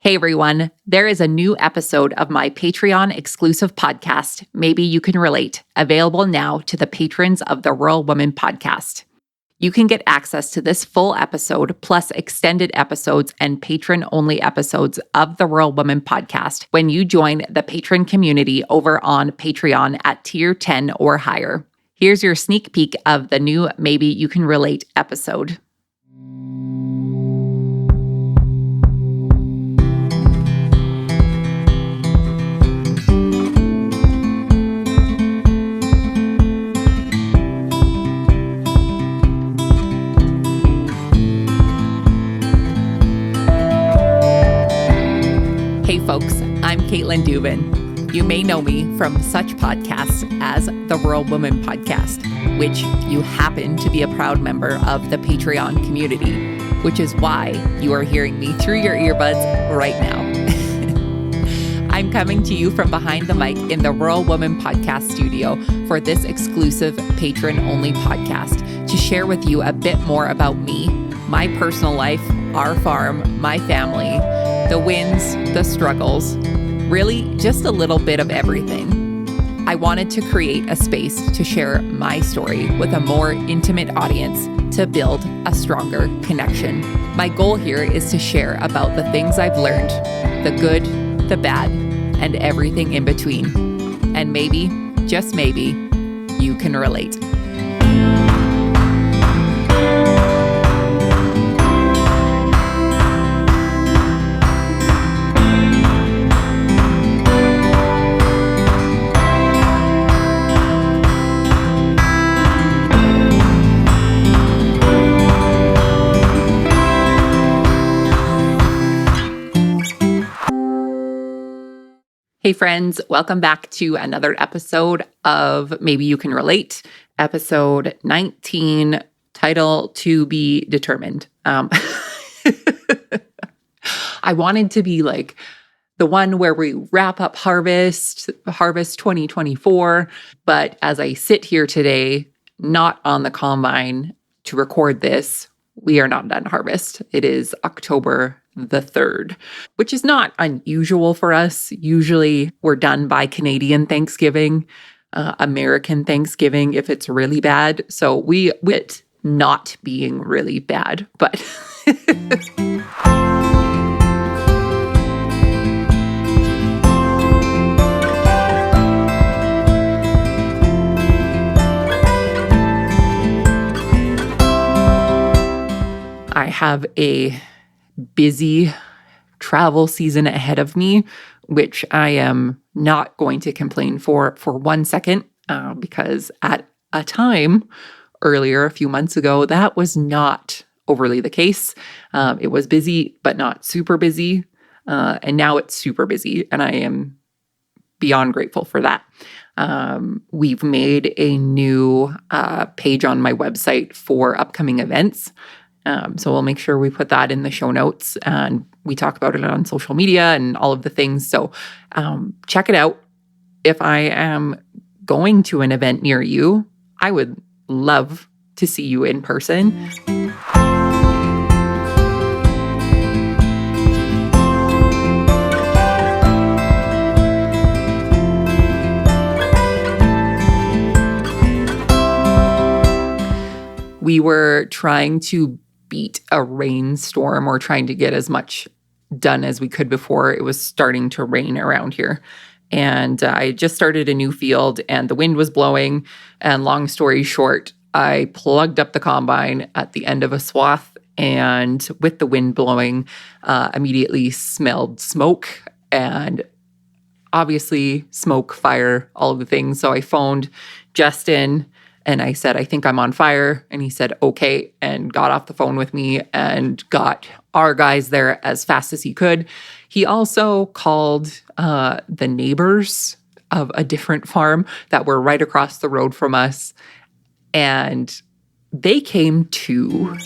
Hey everyone, there is a new episode of my Patreon exclusive podcast, Maybe You Can Relate, available now to the patrons of the Rural Woman podcast. You can get access to this full episode, plus extended episodes and patron-only episodes of the Rural Woman podcast when you join the patron community over on Patreon at tier 10 or higher. Here's your sneak peek of the new Maybe You Can Relate episode. Hey folks, I'm Katelyn Dubin. You may know me from such podcasts as the Rural Woman podcast, which you happen to be a proud member of the Patreon community, which is why you are hearing me through your earbuds right now. I'm coming to you from behind the mic in the Rural Woman podcast studio for this exclusive patron-only podcast to share with you a bit more about me, my personal life, our farm, my family, the wins, the struggles, really just a little bit of everything. I wanted to create a space to share my story with a more intimate audience to build a stronger connection. My goal here is to share about the things I've learned, the good, the bad, and everything in between. And maybe, just maybe, you can relate. Hey friends, welcome back to another episode of Maybe You Can Relate, episode 19, title To Be Determined. I wanted to be like the one where we wrap up Harvest 2024, but as I sit here today, not on the combine to record this, we are not done harvest. It is October the 3rd, which is not unusual for us. Usually we're done by Canadian Thanksgiving, American Thanksgiving if it's really bad. So we it not being really bad, but I have a busy travel season ahead of me, which I am not going to complain for 1 second, because at a time earlier, a few months ago, that was not overly the case. It was busy, but not super busy. And now it's super busy, and I am beyond grateful for that. We've made a new page on my website for upcoming events. So we'll make sure we put that in the show notes, and we talk about it on social media and all of the things. So check it out. If I am going to an event near you, I would love to see you in person. We were trying to beat a rainstorm, or trying to get as much done as we could before it was starting to rain around here. And I just started a new field and the wind was blowing. And long story short, I plugged up the combine at the end of a swath, and with the wind blowing, immediately smelled smoke, and obviously smoke, fire, all of the things. So I phoned Justin and I said, I think I'm on fire. And he said, okay, and got off the phone with me and got our guys there as fast as he could. He also called the neighbors of a different farm that were right across the road from us, and they came too.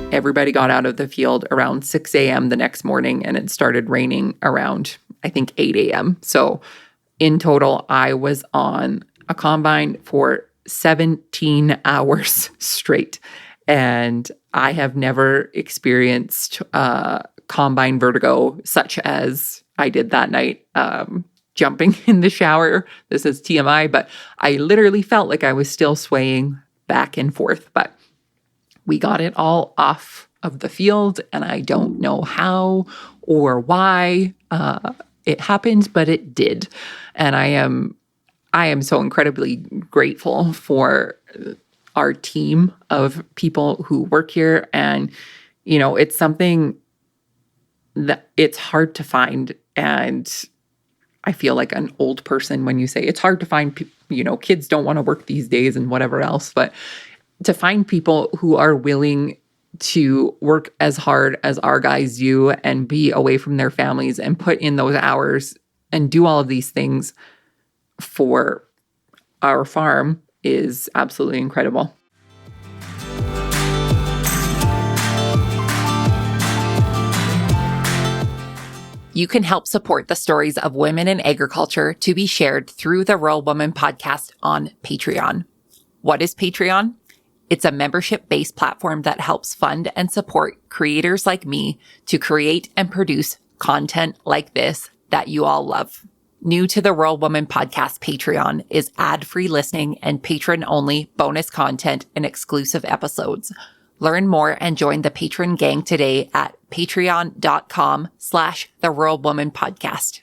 Everybody got out of the field around 6 a.m. the next morning, and it started raining around I think, 8 a.m. So in total, I was on a combine for 17 hours straight. And I have never experienced combine vertigo such as I did that night, jumping in the shower. This is TMI, but I literally felt like I was still swaying back and forth. But we got it all off of the field, and I don't know how or why it happened, but it did. And I am so incredibly grateful for our team of people who work here. And, it's something that it's hard to find. And I feel like an old person when you say it's hard to find, kids don't want to work these days and whatever else. But to find people who are willing to work as hard as our guys do and be away from their families and put in those hours and do all of these things for our farm is absolutely incredible. You can help support the stories of women in agriculture to be shared through the Rural Woman podcast on Patreon. What is Patreon? It's a membership-based platform that helps fund and support creators like me to create and produce content like this that you all love. New to the Rural Woman podcast Patreon is ad-free listening and patron-only bonus content and exclusive episodes. Learn more and join the patron gang today at patreon.com/The Rural Woman Podcast.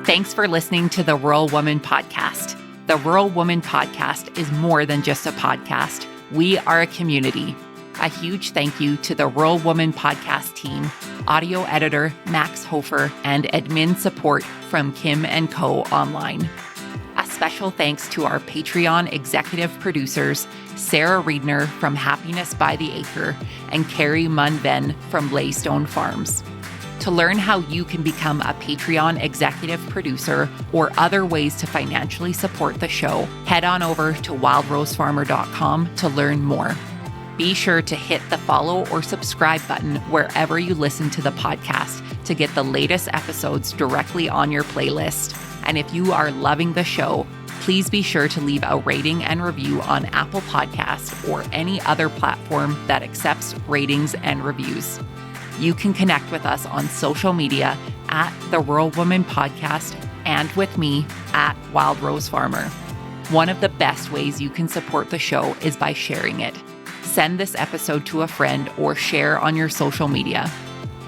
Thanks for listening to the Rural Woman Podcast. The Rural Woman Podcast is more than just a podcast. We are a community. A huge thank you to the Rural Woman Podcast team, audio editor Max Hofer, and admin support from Kim & Co. Online. A special thanks to our Patreon executive producers, Sarah Riedner from Happiness by the Acre and Carrie Munven from Laystone Farms. To learn how you can become a Patreon executive producer or other ways to financially support the show, head on over to wildrosefarmer.com to learn more. Be sure to hit the follow or subscribe button wherever you listen to the podcast to get the latest episodes directly on your playlist. And if you are loving the show, please be sure to leave a rating and review on Apple Podcasts or any other platform that accepts ratings and reviews. You can connect with us on social media at The Rural Woman Podcast and with me at Wild Rose Farmer. One of the best ways you can support the show is by sharing it. Send this episode to a friend or share on your social media.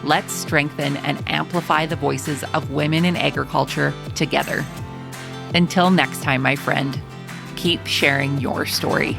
Let's strengthen and amplify the voices of women in agriculture together. Until next time, my friend, keep sharing your story.